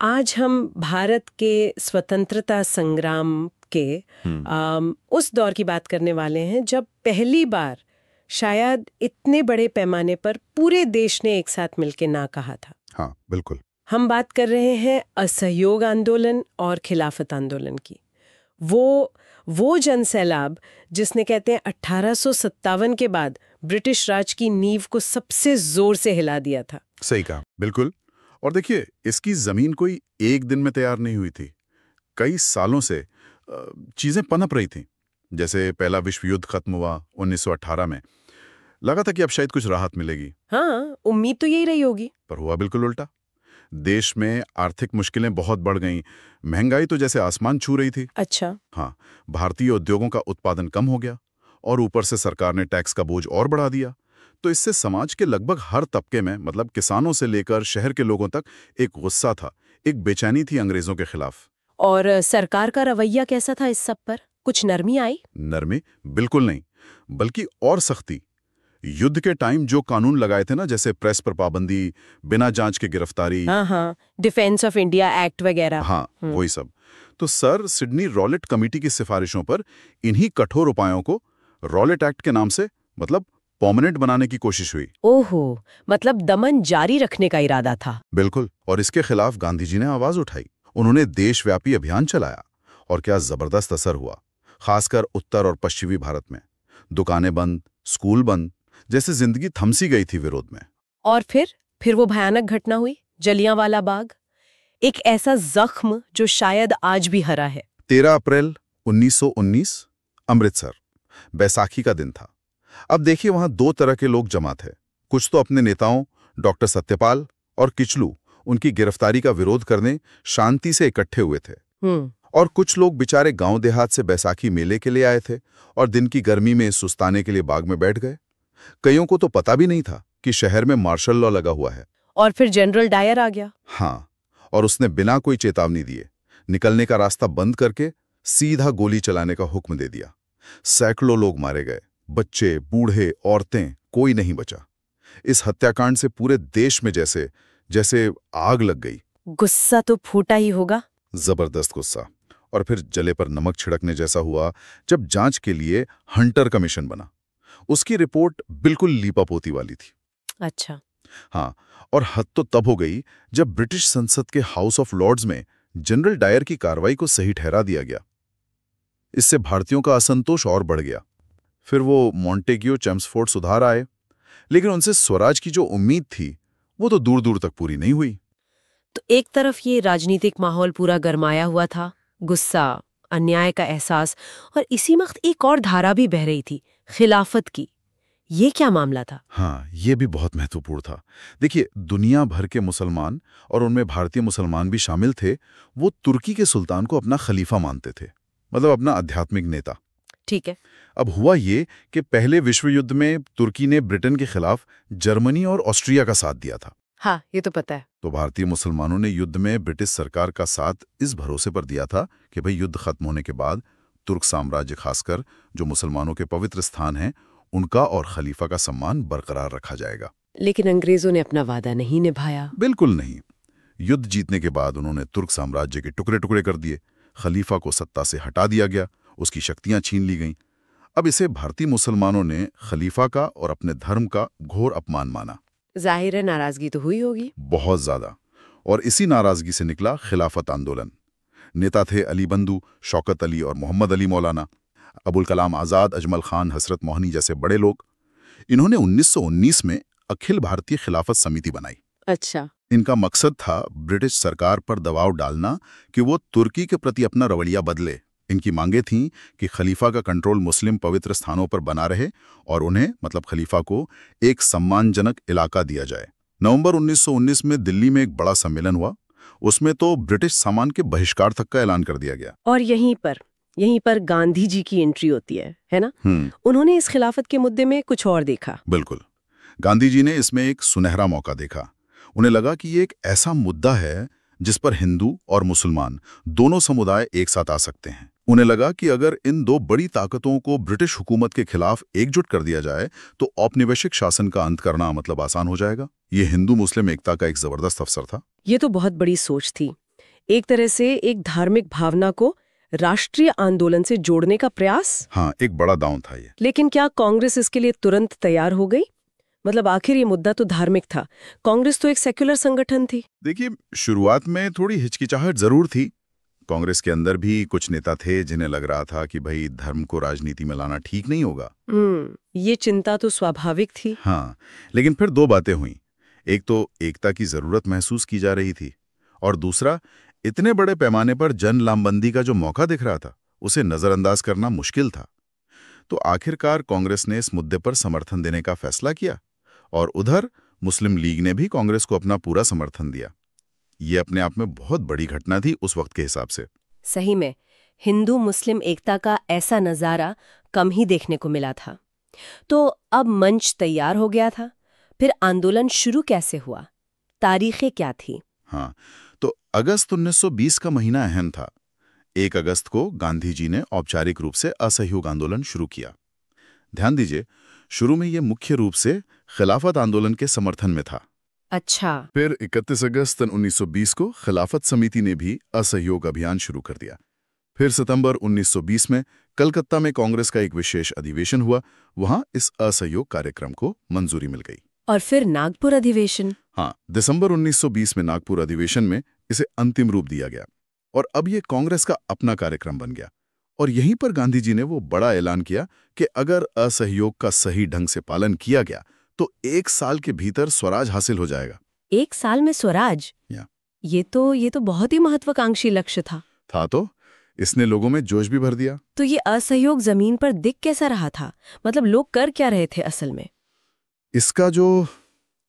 आज हम भारत के स्वतंत्रता संग्राम के उस दौर की बात करने वाले हैं जब पहली बार शायद इतने बड़े पैमाने पर पूरे देश ने एक साथ मिलकर ना कहा था। हाँ, बिल्कुल। हम बात कर रहे हैं असहयोग आंदोलन और खिलाफत आंदोलन की। वो जन सैलाब जिसने कहते हैं 1857 के बाद ब्रिटिश राज की नींव को सबसे जोर से हिला दिया था। सही कहा, बिल्कुल। और देखिए, इसकी जमीन कोई एक दिन में तैयार नहीं हुई थी। कई सालों से चीजें पनप रही थीं। जैसे पहला विश्व युद्ध खत्म हुआ 1918 में, लगा था कि अब शायद कुछ राहत मिलेगी। हाँ, उम्मीद तो यही रही होगी, पर हुआ बिल्कुल उल्टा। देश में आर्थिक मुश्किलें बहुत बढ़ गईं, महंगाई तो जैसे आसमान छू रही थी। अच्छा। हाँ, भारतीय उद्योगों का उत्पादन कम हो गया और ऊपर से सरकार ने टैक्स का बोझ और बढ़ा दिया। तो इससे समाज के लगभग हर तबके में, मतलब किसानों से लेकर शहर के लोगों तक, एक गुस्सा था, एक बेचैनी थी अंग्रेजों के खिलाफ। और सरकार का रवैया कैसा था इस सब पर? कुछ नरमी आई? नरमी बिल्कुल नहीं, बल्कि और सख्ती। युद्ध के टाइम जो कानून लगाए थे ना, जैसे प्रेस पर पाबंदी, बिना जांच के गिरफ्तारी, हाँ, डिफेंस ऑफ इंडिया एक्ट वगैरह। हाँ, वही सब। तो सर सिडनी रॉलेट कमेटी की सिफारिशों पर इन्हीं कठोर उपायों को रॉलेट एक्ट के नाम से, मतलब परमानेंट बनाने की कोशिश हुई। ओहो, मतलब दमन जारी रखने का इरादा था। बिल्कुल। और इसके खिलाफ गांधी जी ने आवाज उठाई। उन्होंने देशव्यापी अभियान चलाया और क्या जबरदस्त असर हुआ, खासकर उत्तर और पश्चिमी भारत में। दुकानें बंद, स्कूल बंद, जैसे जिंदगी थमसी गई थी विरोध में। और फिर वो भयानक घटना हुई, जलियांवाला बाग। एक ऐसा जख्म जो शायद आज भी हरा है। 13 अप्रैल 1919, अमृतसर, बैसाखी का दिन था। अब देखिए, वहां दो तरह के लोग जमा थे। कुछ तो अपने नेताओं डॉक्टर सत्यपाल और किचलू, उनकी गिरफ्तारी का विरोध करने शांति से इकट्ठे हुए थे। और कुछ लोग बेचारे गांव देहात से बैसाखी मेले के लिए आए थे और दिन की गर्मी में सुस्ताने के लिए बाग में बैठ गए। कईयों को तो पता भी नहीं था कि शहर में मार्शल लॉ लगा हुआ है। और फिर जनरल डायर आ गया। हाँ, और उसने बिना कोई चेतावनी दिए निकलने का रास्ता बंद करके सीधा गोली चलाने का हुक्म दे दिया। सैकड़ों लोग मारे गए, बच्चे, बूढ़े, औरतें, कोई नहीं बचा। इस हत्याकांड से पूरे देश में जैसे आग लग गई। गुस्सा तो फूटा ही होगा। जबरदस्त गुस्सा। और फिर जले पर नमक छिड़कने जैसा हुआ जब जांच के लिए हंटर कमीशन बना। उसकी रिपोर्ट बिल्कुल लीपापोती वाली थी। अच्छा। हाँ, और हद तो तब हो गई जब ब्रिटिश संसद के हाउस ऑफ लॉर्ड्स में जनरल डायर की कार्रवाई को सही ठहरा दिया गया। इससे भारतीयों का असंतोष और बढ़ गया। फिर वो मॉन्टेग्यू चेम्सफोर्ड सुधार आए, लेकिन उनसे स्वराज की जो उम्मीद थी वो तो दूर दूर तक पूरी नहीं हुई। तो एक तरफ ये राजनीतिक माहौल पूरा गरमाया हुआ था, गुस्सा, अन्याय का एहसास, और इसी वक्त एक और धारा भी बह रही थी, खिलाफत की। ये क्या मामला था? हाँ, ये भी बहुत महत्वपूर्ण था। देखिए, दुनिया भर के मुसलमान, और उनमें भारतीय मुसलमान भी शामिल थे, वो तुर्की के सुल्तान को अपना खलीफा मानते थे, मतलब अपना आध्यात्मिक नेता। ठीक है। अब हुआ ये कि पहले विश्व युद्ध में तुर्की ने ब्रिटेन के खिलाफ जर्मनी और ऑस्ट्रिया का साथ दिया था। हाँ, ये तो पता है। तो भारतीय मुसलमानों ने युद्ध में ब्रिटिश सरकार का साथ इस भरोसे पर दिया था कि भाई युद्ध खत्म होने के बाद तुर्क साम्राज्य, खासकर जो मुसलमानों के पवित्र स्थान हैं, उनका और खलीफा का सम्मान बरकरार रखा जाएगा। लेकिन अंग्रेजों ने अपना वादा नहीं निभाया। बिल्कुल नहीं। युद्ध जीतने के बाद उन्होंने तुर्क साम्राज्य के टुकड़े टुकड़े कर दिए, खलीफा को सत्ता से हटा दिया गया, उसकी शक्तियां छीन ली गईं। अब इसे भारतीय मुसलमानों ने खलीफा का और अपने धर्म का घोर अपमान माना। जाहिर है नाराजगी तो हुई होगी। बहुत ज्यादा। और इसी नाराजगी से निकला खिलाफत आंदोलन। नेता थे अली बंधु, शौकत अली और मोहम्मद अली मौलाना, अबुल कलाम आजाद, अजमल खान, हसरत मोहनी जैसे बड़े लोग। इन्होंने 1919 में अखिल भारतीय खिलाफत समिति बनाई। अच्छा। इनका मकसद था ब्रिटिश सरकार पर दबाव डालना कि वो तुर्की के प्रति अपना रवैया बदले। इनकी मांगे थीं कि खलीफा का कंट्रोल मुस्लिम पवित्र स्थानों पर बना रहे और उन्हें, मतलब खलीफा को, एक सम्मानजनक इलाका दिया जाए। नवंबर 1919 में दिल्ली में एक बड़ा सम्मेलन हुआ। उसमें तो ब्रिटिश सामान के बहिष्कार तक का ऐलान कर दिया गया। और यहीं पर गांधी जी की एंट्री होती है ना? उन्होंने इस खिलाफत के मुद्दे में कुछ और देखा। बिल्कुल। गांधी जी ने इसमें एक सुनहरा मौका देखा। उन्हें लगा कि ये एक ऐसा मुद्दा है जिस पर हिंदू और मुसलमान दोनों समुदाय एक साथ आ सकते हैं। उन्हें लगा कि अगर इन दो बड़ी ताकतों को ब्रिटिश हुकूमत के खिलाफ एकजुट कर दिया जाए तो औपनिवेशिक शासन का अंत करना मतलब आसान हो जाएगा। ये हिंदू मुस्लिम एकता का एक जबरदस्त अवसर था। ये तो बहुत बड़ी सोच थी। एक तरह से एक धार्मिक भावना को राष्ट्रीय आंदोलन से जोड़ने का प्रयास। हाँ, एक बड़ा दांव था ये। लेकिन क्या कांग्रेस इसके लिए तुरंत तैयार हो गई? मतलब आखिर ये मुद्दा तो धार्मिक था, कांग्रेस तो एक सेक्युलर संगठन थी। देखिए, शुरुआत में थोड़ी हिचकिचाहट जरूर थी। कांग्रेस के अंदर भी कुछ नेता थे जिन्हें लग रहा था कि भाई धर्म को राजनीति में लाना ठीक नहीं होगा। ये चिंता तो स्वाभाविक थी। हाँ, लेकिन फिर दो बातें हुई। एक तो एकता की जरूरत महसूस की जा रही थी, और दूसरा, इतने बड़े पैमाने पर जन लामबंदी का जो मौका दिख रहा था उसे नजरअंदाज करना मुश्किल था। तो आखिरकार कांग्रेस ने इस मुद्दे पर समर्थन देने का फैसला किया, और उधर मुस्लिम लीग ने भी कांग्रेस को अपना पूरा समर्थन दिया। ये अपने आप में बहुत बड़ी घटना थी उस वक्त के हिसाब से। सही में हिंदू मुस्लिम एकता का ऐसा नजारा कम ही देखने को मिला था। तो अब मंच तैयार हो गया था, फिर आंदोलन शुरू कैसे हुआ? तारीखें क्या थी? हाँ, तो अगस्त 1920 का महीना अहम था। 1 अगस्त को गांधी जी ने औपचारिक रूप से असहयोग आंदोलन शुरू किया। ध्यान दीजिए, शुरू में ये मुख्य रूप से खिलाफत आंदोलन के समर्थन में था। अच्छा। फिर 31 अगस्त 1920 को खिलाफत समिति ने भी असहयोग अभियान शुरू कर दिया। फिर सितंबर 1920 में कलकत्ता में कांग्रेस का एक विशेष अधिवेशन हुआ। वहां इस असहयोग कार्यक्रम को मंजूरी मिल गई। और फिर नागपुर अधिवेशन। हाँ, दिसंबर 1920 में नागपुर अधिवेशन में इसे अंतिम रूप दिया गया, और अब ये कांग्रेस का अपना कार्यक्रम बन गया। और यहीं पर गांधी जी ने वो बड़ा ऐलान किया कि अगर असहयोग का सही ढंग से पालन किया गया तो 1 साल के भीतर स्वराज हासिल हो जाएगा। 1 साल में स्वराज? ये तो बहुत ही महत्वाकांक्षी लक्ष्य था। तो इसने लोगों में जोश भी भर दिया। तो ये असहयोग जमीन पर दिख कैसा रहा था? मतलब लोग कर क्या रहे थे असल में? इसका जो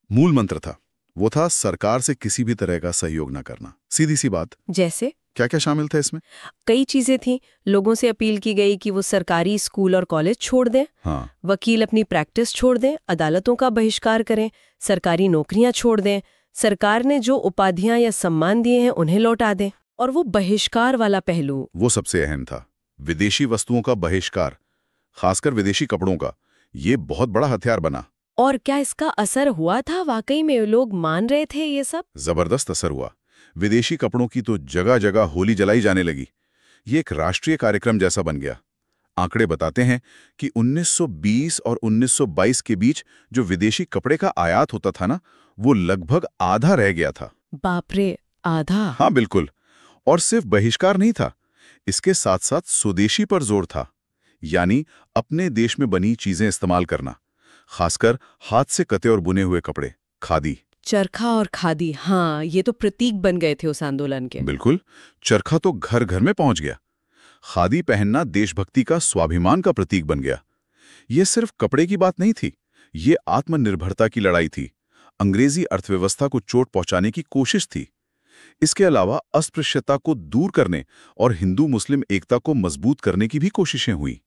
मूल मंत्र था वो था सरकार से किसी भी तरह का सहयोग न करना। सीधी सी बात। जैसे क्या क्या शामिल था इसमें? कई चीजें थी। लोगों से अपील की गई कि वो सरकारी स्कूल और कॉलेज छोड़ दें। हाँ। वकील अपनी प्रैक्टिस छोड़ दें, अदालतों का बहिष्कार करें, सरकारी नौकरियां छोड़ दें, सरकार ने जो उपाधियां या सम्मान दिए हैं उन्हें लौटा दें। और वो बहिष्कार वाला पहलू, वो सबसे अहम था। विदेशी वस्तुओं का बहिष्कार, खासकर विदेशी कपड़ों का, ये बहुत बड़ा हथियार बना। और क्या इसका असर हुआ था? वाकई में लोग मान रहे थे ये सब? जबरदस्त असर हुआ। विदेशी कपड़ों की तो जगह जगह होली जलाई जाने लगी। ये एक राष्ट्रीय कार्यक्रम जैसा बन गया। आंकड़े बताते हैं कि 1920 और 1922 के बीच जो विदेशी कपड़े का आयात होता था ना, वो लगभग आधा रह गया था। बाप रे, आधा? हाँ, बिल्कुल। और सिर्फ बहिष्कार नहीं था, इसके साथ साथ स्वदेशी पर जोर था, यानी अपने देश में बनी चीजें इस्तेमाल करना, खासकर हाथ से कते और बुने हुए कपड़े, खादी। चरखा और खादी, हाँ, ये तो प्रतीक बन गए थे उस आंदोलन के। बिल्कुल, चरखा तो घर घर में पहुंच गया। खादी पहनना देशभक्ति का स्वाभिमान का प्रतीक बन गया। ये सिर्फ कपड़े की बात नहीं थी, ये आत्मनिर्भरता की लड़ाई थी, अंग्रेजी अर्थव्यवस्था को चोट पहुंचाने की कोशिश थी। इसके अलावा अस्पृश्यता को दूर करने और हिंदू मुस्लिम एकता को मजबूत करने की भी कोशिशें हुई।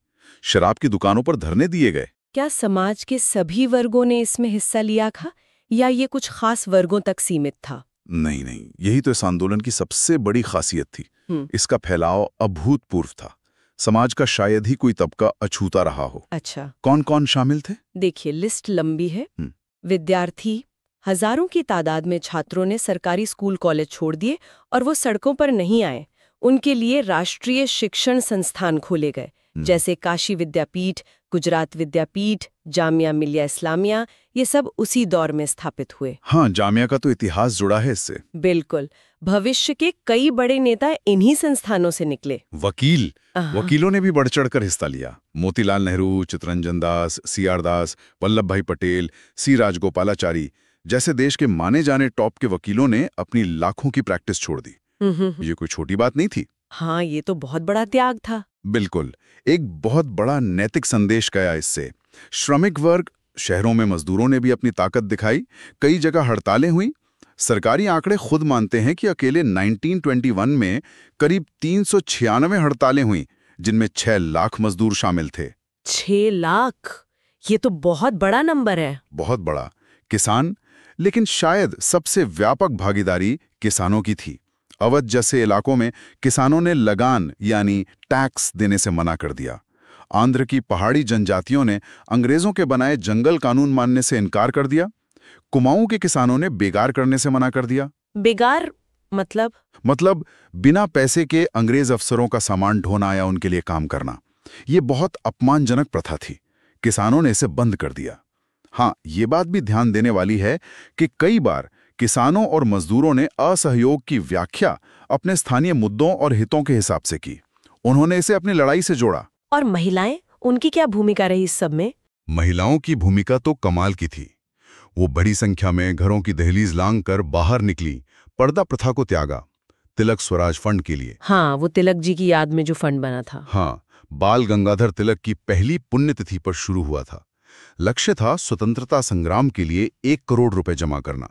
शराब की दुकानों पर धरने दिए गए। क्या समाज के सभी वर्गों ने इसमें हिस्सा लिया था, या ये कुछ खास वर्गों तक सीमित था? नहीं, यही तो इस आंदोलन की सबसे बड़ी खासियत थी। इसका फैलाव अभूतपूर्व था। समाज का शायद ही कोई तबका अछूता रहा हो। अच्छा। कौन कौन शामिल थे? देखिए, लिस्ट लंबी है। विद्यार्थी, हजारों की तादाद में छात्रों ने सरकारी स्कूल कॉलेज छोड़ दिए और वो सड़कों पर नहीं आए। उनके लिए राष्ट्रीय शिक्षण संस्थान खोले गए, जैसे काशी विद्यापीठ, गुजरात विद्यापीठ, जामिया मिलिया इस्लामिया। ये सब उसी दौर में स्थापित हुए। हाँ, जामिया का तो इतिहास जुड़ा है इससे। बिल्कुल। भविष्य के कई बड़े नेता इन्हीं संस्थानों से निकले। वकीलों ने भी बढ़ चढ़कर हिस्सा लिया। मोतीलाल नेहरू, चित्तरंजन दास, सीआर दास, वल्लभ भाई पटेल, सी राजगोपालाचारी जैसे देश के माने जाने टॉप के वकीलों ने अपनी लाखों की प्रैक्टिस छोड़ दी। ये कोई छोटी बात नहीं थी। हाँ, ये तो बहुत बड़ा त्याग था। बिल्कुल, एक बहुत बड़ा नैतिक संदेश गया इससे। श्रमिक वर्ग, शहरों में मजदूरों ने भी अपनी ताकत दिखाई। कई जगह हड़तालें हुई। सरकारी आंकड़े खुद मानते हैं कि अकेले 1921 में करीब 396 हड़तालें हुई, जिनमें 6 लाख मजदूर शामिल थे। 6 लाख? ये तो बहुत बड़ा नंबर है। बहुत बड़ा। किसान, लेकिन शायद सबसे व्यापक भागीदारी किसानों की थी। अवध जैसे इलाकों में किसानों ने लगान यानी टैक्स देने से मना कर दिया। आंध्र की पहाड़ी जनजातियों ने अंग्रेजों के बनाए जंगल कानून मानने से इनकार कर दिया। कुमाऊं के किसानों ने बेगार करने से मना कर दिया। बेगार मतलब? मतलब बिना पैसे के अंग्रेज अफसरों का सामान ढोना या उनके लिए काम करना, ये बहुत अपमानजनक प्रथा थी। किसानों ने इसे बंद कर दिया। हाँ, ये बात भी ध्यान देने वाली है कि कई बार किसानों और मजदूरों ने असहयोग की व्याख्या अपने स्थानीय मुद्दों और हितों के हिसाब से की। उन्होंने इसे अपनी लड़ाई से जोड़ा। और महिलाएं, उनकी क्या भूमिका रही इस सब में? महिलाओं की भूमिका तो कमाल की थी। वो बड़ी संख्या में घरों की दहलीज लांघ कर बाहर निकली, पर्दा प्रथा को त्यागा, तिलक स्वराज फंड के लिए। हाँ, वो तिलक जी की याद में जो फंड बना था। हाँ, बाल गंगाधर तिलक की पहली पुण्यतिथि पर शुरू हुआ था। लक्ष्य था स्वतंत्रता संग्राम के लिए 1 करोड़ रुपए जमा करना।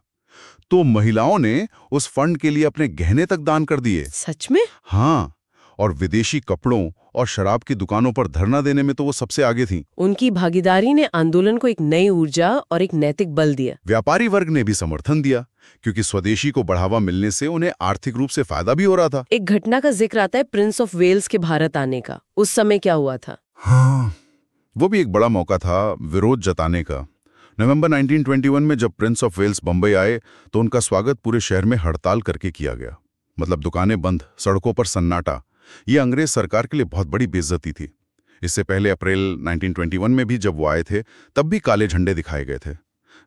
तो महिलाओं ने उस फंड के लिए अपने गहने तक दान कर दिए। सच में? हाँ, और विदेशी कपड़ों और शराब की दुकानों पर धरना देने में तो वो सबसे आगे थीं। उनकी भागीदारी ने आंदोलन को एक नई ऊर्जा और एक नैतिक बल दिया। व्यापारी वर्ग ने भी समर्थन दिया, क्योंकि स्वदेशी को बढ़ावा मिलने से उन्हें आर्थिक रूप से फायदा भी हो रहा था। एक घटना का जिक्र आता है प्रिंस ऑफ वेल्स के भारत आने का। उस समय क्या हुआ था? हाँ, वो भी एक बड़ा मौका था विरोध जताने का। नवंबर 1921 में जब प्रिंस ऑफ वेल्स बंबई आए तो उनका स्वागत पूरे शहर में हड़ताल करके किया गया। मतलब दुकानें बंद, सड़कों पर सन्नाटा। ये अंग्रेज सरकार के लिए बहुत बड़ी बेइज्जती थी। इससे पहले अप्रैल 1921 में भी जब वो आए थे तब भी काले झंडे दिखाए गए थे।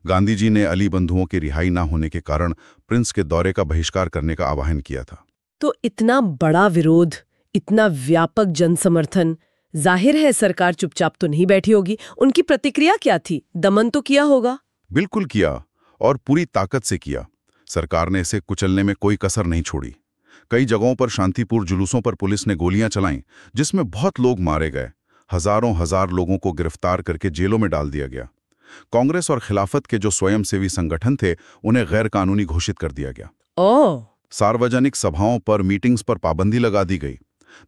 गांधी जी ने अली बंधुओं की रिहाई ना होने के कारण प्रिंस के दौरे का बहिष्कार करने का आह्वान किया था। तो इतना बड़ा विरोध, इतना व्यापक जनसमर्थन, जाहिर है सरकार चुपचाप तो नहीं बैठी होगी। उनकी प्रतिक्रिया क्या थी? दमन तो किया होगा। बिल्कुल किया, और पूरी ताकत से किया। सरकार ने इसे कुचलने में कोई कसर नहीं छोड़ी। कई जगहों पर शांतिपूर्ण जुलूसों पर पुलिस ने गोलियां चलाईं, जिसमें बहुत लोग मारे गए। हजार लोगों को गिरफ्तार करके जेलों में डाल दिया गया। कांग्रेस और खिलाफत के जो स्वयंसेवी संगठन थे उन्हें गैर कानूनी घोषित कर दिया गया। सार्वजनिक सभाओं पर, मीटिंग्स पर पाबंदी लगा दी गई।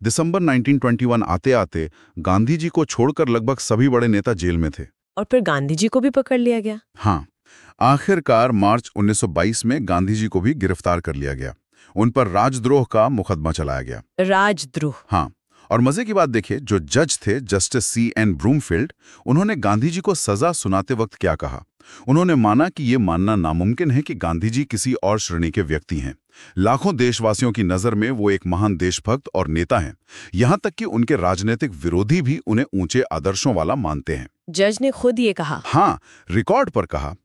दिसंबर 1921 आते आते गांधी जी को छोड़कर लगभग सभी बड़े नेता जेल में थे। और फिर गांधी जी को भी पकड़ लिया गया। हाँ, आखिरकार मार्च 1922 में गांधी जी को भी गिरफ्तार कर लिया गया। उन पर राजद्रोह का मुकदमा चलाया गया। राजद्रोह? हाँ, और मजे की बात देखिए, जो जज थे जस्टिस C.N. ब्रूमफील्ड, उन्होंने गांधी जी को सजा सुनाते वक्त क्या कहा। उन्होंने माना कि ये मानना नामुमकिन है कि गांधी जी किसी और श्रेणी के व्यक्ति हैं। लाखों देशवासियों की नजर में वो एक महान देशभक्त और नेता हैं। यहां तक कि उनके राजनीतिक विरोधी भी उन्हें ऊंचे आदर्शों वाला मानते हैं। जज ने खुद ये कहा? हाँ, रिकॉर्ड पर कहा।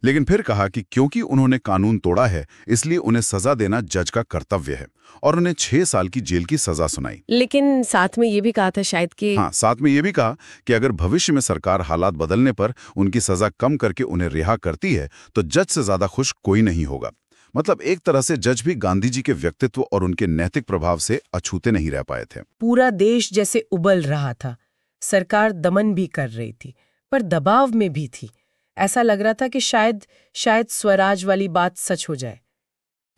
लेकिन फिर कहा कि क्योंकि उन्होंने कानून तोड़ा है इसलिए उन्हें सजा देना जज का कर्तव्य है, और उन्हें 6 साल की जेल की सजा सुनाई। लेकिन साथ में ये भी कहा था शायद कि हाँ, साथ में ये भी कहा कि अगर भविष्य में सरकार हालात बदलने पर उनकी सजा कम करके उन्हें रिहा करती है तो जज से ज्यादा खुश कोई नहीं होगा। मतलब एक तरह से जज भी गांधी जी के व्यक्तित्व और उनके नैतिक प्रभाव से अछूते नहीं रह पाए थे। पूरा देश जैसे उबल रहा था। सरकार दमन भी कर रही थी, पर दबाव में भी थी। ऐसा लग रहा था कि शायद स्वराज वाली बात सच हो जाए।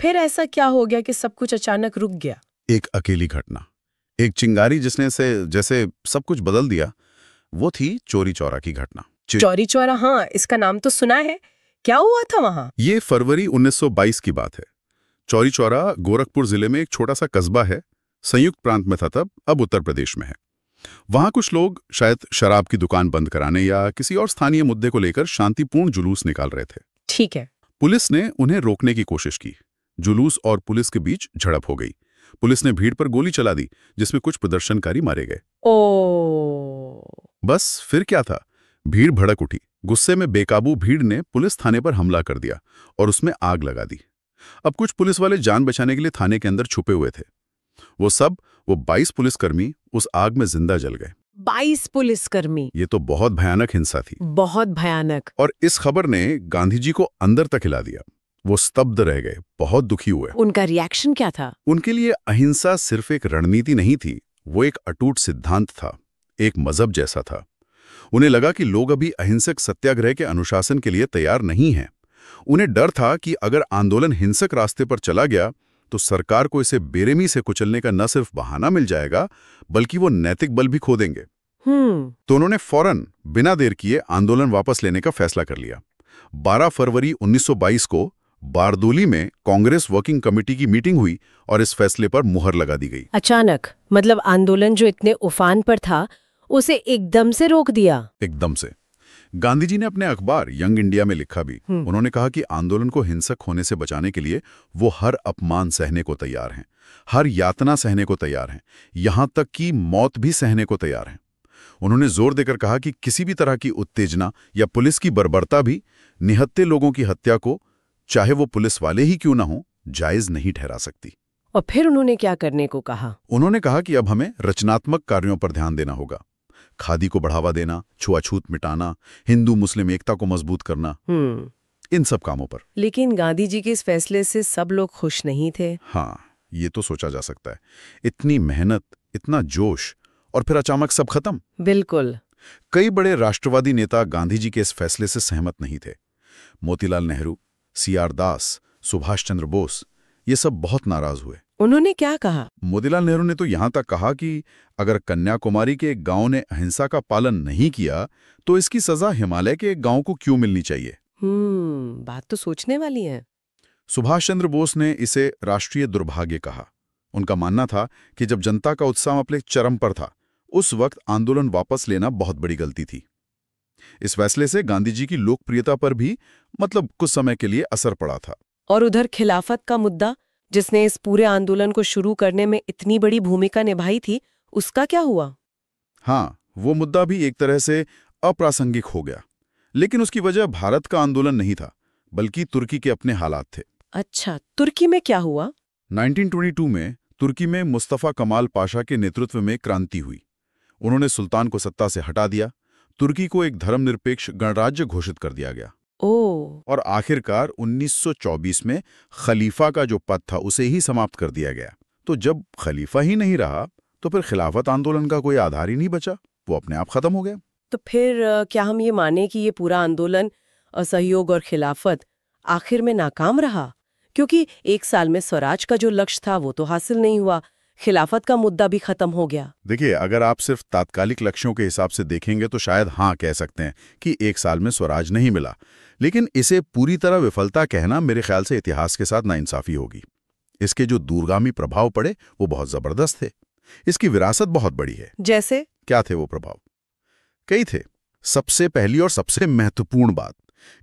फिर ऐसा क्या हो गया कि सब कुछ अचानक रुक गया? एक अकेली घटना, एक चिंगारी जिसने से जैसे सब कुछ बदल दिया, वो थी चौरी चौरा की घटना। चौरी चौरा? हाँ, इसका नाम तो सुना है। क्या हुआ था वहां? ये फरवरी 1922 की बात है। चौरी चौरा गोरखपुर जिले में एक छोटा सा कस्बा है। संयुक्त प्रांत में था तब, अब उत्तर प्रदेश में है। वहां कुछ लोग शायद शराब की दुकान बंद कराने या किसी और स्थानीय मुद्दे को लेकर शांतिपूर्ण जुलूस निकाल रहे थे। ठीक है। पुलिस ने उन्हें रोकने की कोशिश की। जुलूस और पुलिस के बीच झड़प हो गई। पुलिस ने भीड़ पर गोली चला दी, जिसमें कुछ प्रदर्शनकारी मारे गए। बस फिर क्या था, भीड़ भड़क उठी। गुस्से में बेकाबू भीड़ ने पुलिस थाने पर हमला कर दिया और उसमें आग लगा दी। अब कुछ पुलिस वाले जान बचाने के लिए थाने के अंदर छुपे हुए थे। वो 22 पुलिसकर्मी उस आग में जिंदा जल गए। 22 पुलिसकर्मी? ये तो बहुत भयानक हिंसा थी। बहुत भयानक। और इस खबर ने गांधी जी को अंदर तक हिला दिया। वो स्तब्ध रह गए, बहुत दुखी हुए। उनका रिएक्शन क्या था? उनके लिए अहिंसा सिर्फ एक रणनीति नहीं थी, वो एक अटूट सिद्धांत था, एक मजहब जैसा था। उन्हें लगा कि लोग अभी अहिंसक सत्याग्रह के अनुशासन के लिए तैयार नहीं हैं। उन्हें डर था कि अगर आंदोलन हिंसक रास्ते पर चला गया तो सरकार को इसे बेरहमी से कुचलने का न सिर्फ बहाना मिल जाएगा, बल्कि वो नैतिक बल भी खो देंगे। तो उन्होंने फौरन बिना देर किए आंदोलन वापस लेने का फैसला कर लिया। 12 फरवरी 1922 को बारदोली में कांग्रेस वर्किंग कमेटी की मीटिंग हुई और इस फैसले पर मुहर लगा दी गई। अचानक? मतलब आंदोलन जो इतने उफान पर था उसे एकदम से रोक दिया? एकदम से। गांधी जी ने अपने अखबार यंग इंडिया में लिखा भी। उन्होंने कहा कि आंदोलन को हिंसक होने से बचाने के लिए वो हर अपमान सहने को तैयार हैं, हर यातना सहने को तैयार हैं, यहां तक कि मौत भी सहने को तैयार हैं। उन्होंने जोर देकर कहा कि किसी भी तरह की उत्तेजना या पुलिस की बर्बरता भी निहत्थे लोगों की हत्या को, चाहे वो पुलिस वाले ही क्यों ना हो, जायज नहीं ठहरा सकती। और फिर उन्होंने क्या करने को कहा? उन्होंने कहा कि अब हमें रचनात्मक कार्यों पर ध्यान देना होगा। खादी को बढ़ावा देना, छुआछूत मिटाना, हिंदू मुस्लिम एकता को मजबूत करना, इन सब कामों पर। लेकिन गांधी जी के इस फैसले से सब लोग खुश नहीं थे। हाँ, ये तो सोचा जा सकता है। इतनी मेहनत, इतना जोश, और फिर अचानक सब खत्म। बिल्कुल। कई बड़े राष्ट्रवादी नेता गांधी जी के इस फैसले से सहमत नहीं थे। मोतीलाल नेहरू, सीआर दास, सुभाष चंद्र बोस, ये सब बहुत नाराज हुए। उन्होंने क्या कहा? मोतीलाल नेहरू ने तो यहां तक कहा कि अगर कन्याकुमारी के एक गांव ने अहिंसा का पालन नहीं किया तो इसकी सजा हिमालय के एक गांव को क्यों मिलनी चाहिए। बात तो सोचने वाली है। सुभाष चंद्र बोस ने इसे राष्ट्रीय दुर्भाग्य कहा। उनका मानना था कि जब जनता का उत्साह अपने चरम पर था, उस वक्त आंदोलन वापस लेना बहुत बड़ी गलती थी। इस फैसले से गांधी जी की लोकप्रियता पर भी कुछ समय के लिए असर पड़ा था। और उधर खिलाफत का मुद्दा, जिसने इस पूरे आंदोलन को शुरू करने में इतनी बड़ी भूमिका निभाई थी, उसका क्या हुआ? हाँ, वो मुद्दा भी एक तरह से अप्रासंगिक हो गया। लेकिन उसकी वजह भारत का आंदोलन नहीं था, बल्कि तुर्की के अपने हालात थे। अच्छा, तुर्की में क्या हुआ? 1922 में तुर्की में मुस्तफा कमाल पाशा के नेतृत्व में क्रांति हुई। उन्होंने सुल्तान को सत्ता से हटा दिया। तुर्की को एक धर्मनिरपेक्ष गणराज्य घोषित कर दिया गया। और आखिरकार 1924 में खलीफा का जो पद था उसे ही समाप्त कर दिया गया। तो जब खलीफा ही नहीं रहा तो फिर खिलाफत आंदोलन का कोई आधार ही नहीं बचा, वो अपने आप खत्म हो गया। तो फिर क्या हम ये माने कि ये पूरा आंदोलन, असहयोग और खिलाफत आखिर में नाकाम रहा? क्योंकि एक साल में स्वराज का जो लक्ष्य था वो तो हासिल नहीं हुआ, खिलाफत का मुद्दा भी खत्म हो गया। देखिए, अगर आप सिर्फ तात्कालिक लक्ष्यों के हिसाब से देखेंगे तो शायद हाँ कह सकते हैं कि एक साल में स्वराज नहीं मिला, लेकिन इसे पूरी तरह विफलता कहना मेरे ख्याल से इतिहास के साथ नाइंसाफी होगी। इसके जो दूरगामी प्रभाव पड़े वो बहुत जबरदस्त थे। इसकी विरासत बहुत बड़ी है। जैसे? क्या थे वो प्रभाव? कई थे। सबसे पहली और सबसे महत्वपूर्ण बात,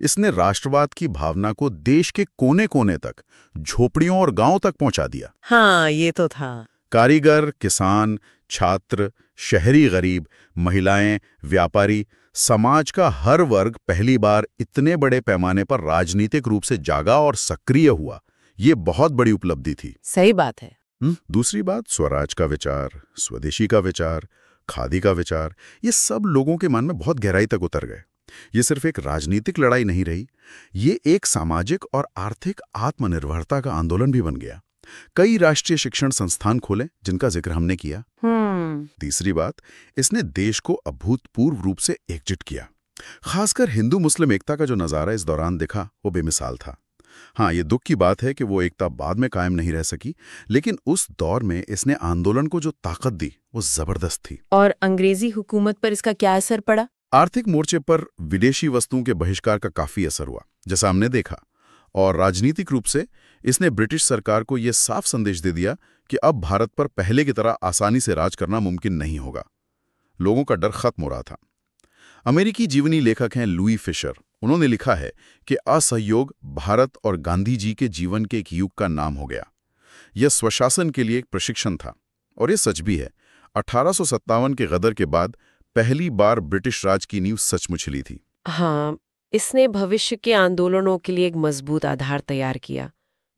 इसने राष्ट्रवाद की भावना को देश के कोने कोने तक, झोपड़ियों और गांवों तक पहुंचा दिया। हाँ, ये तो था। कारीगर, किसान, छात्र, शहरी गरीब, महिलाएं, व्यापारी, समाज का हर वर्ग पहली बार इतने बड़े पैमाने पर राजनीतिक रूप से जागा और सक्रिय हुआ। ये बहुत बड़ी उपलब्धि थी। सही बात है। दूसरी बात, स्वराज का विचार, स्वदेशी का विचार, खादी का विचार, ये सब लोगों के मन में बहुत गहराई तक उतर गए। ये सिर्फ एक राजनीतिक लड़ाई नहीं रही, ये एक सामाजिक और आर्थिक आत्मनिर्भरता का आंदोलन भी बन गया। कई राष्ट्रीय शिक्षण संस्थान खोले जिनका जिक्र हमने किया। तीसरी बात, इसने देश को अभूतपूर्व रूप से एकजुट किया। खासकर हिंदू मुस्लिम एकता का जो नजारा इस दौरान दिखा वो बेमिसाल था। हाँ, ये दुख की बात है कि वो एकता बाद में कायम नहीं रह सकी, लेकिन उस दौर में इसने आंदोलन को जो ताकत दी वो जबरदस्त थी। और अंग्रेजी हुकूमत पर इसका क्या असर पड़ा? आर्थिक मोर्चे पर विदेशी वस्तुओं के बहिष्कार का काफी असर हुआ, जैसा हमने देखा। और राजनीतिक रूप से इसने ब्रिटिश सरकार को यह साफ संदेश दे दिया कि अब भारत पर पहले की तरह आसानी से राज करना मुमकिन नहीं होगा। लोगों का डर खत्म हो रहा था। अमेरिकी जीवनी लेखक हैं लुई फिशर। उन्होंने लिखा है कि असहयोग भारत और गांधी जी के जीवन के एक युग का नाम हो गया। यह स्वशासन के लिए एक प्रशिक्षण था। और यह सच भी है। 1857 के गदर के बाद पहली बार ब्रिटिश राज की नींव सचमुच हिली थी। हाँ, इसने भविष्य के आंदोलनों के लिए एक मजबूत आधार तैयार किया।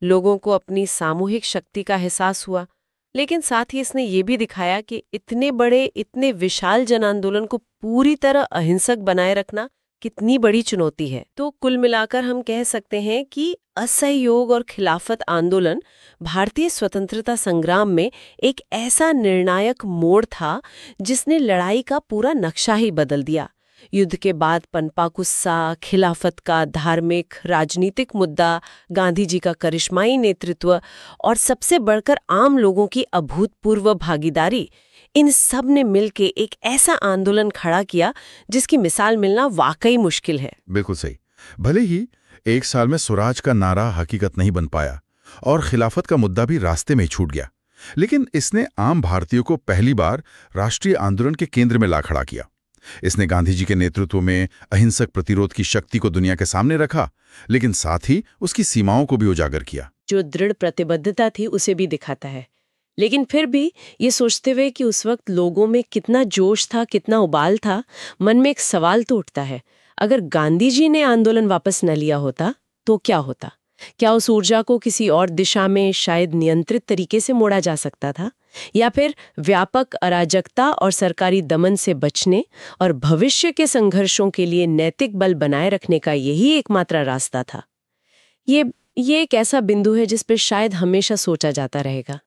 लोगों को अपनी सामूहिक शक्ति का एहसास हुआ, लेकिन साथ ही इसने ये भी दिखाया कि इतने बड़े, इतने विशाल जन आंदोलन को पूरी तरह अहिंसक बनाए रखना कितनी बड़ी चुनौती है। तो कुल मिलाकर हम कह सकते हैं कि असहयोग और खिलाफत आंदोलन भारतीय स्वतंत्रता संग्राम में एक ऐसा निर्णायक मोड़ था जिसने लड़ाई का पूरा नक्शा ही बदल दिया। युद्ध के बाद पनपा गुस्सा, खिलाफत का धार्मिक राजनीतिक मुद्दा, गांधी जी का करिश्माई नेतृत्व और सबसे बढ़कर आम लोगों की अभूतपूर्व भागीदारी, इन सब ने मिलकर एक ऐसा आंदोलन खड़ा किया जिसकी मिसाल मिलना वाकई मुश्किल है। बिल्कुल सही। भले ही एक साल में स्वराज का नारा हकीकत नहीं बन पाया और खिलाफत का मुद्दा भी रास्ते में छूट गया, लेकिन इसने आम भारतीयों को पहली बार राष्ट्रीय आंदोलन के केंद्र में ला खड़ा किया। इसने गांधी जी के नेतृत्व में अहिंसक प्रतिरोध की शक्ति को दुनिया के सामने रखा, लेकिन साथ ही उसकी सीमाओं को भी उजागर किया। जो दृढ़ प्रतिबद्धता थी उसे भी दिखाता है। लेकिन फिर भी ये सोचते हुए कि उस वक्त लोगों में कितना जोश था, कितना उबाल था, मन में एक सवाल तो उठता है, अगर गांधी जी ने आंदोलन वापस न लिया होता तो क्या होता? क्या उस ऊर्जा को किसी और दिशा में शायद नियंत्रित तरीके से मोड़ा जा सकता था, या फिर व्यापक अराजकता और सरकारी दमन से बचने और भविष्य के संघर्षों के लिए नैतिक बल बनाए रखने का यही एकमात्र रास्ता था? ये एक ऐसा बिंदु है जिस पर शायद हमेशा सोचा जाता रहेगा।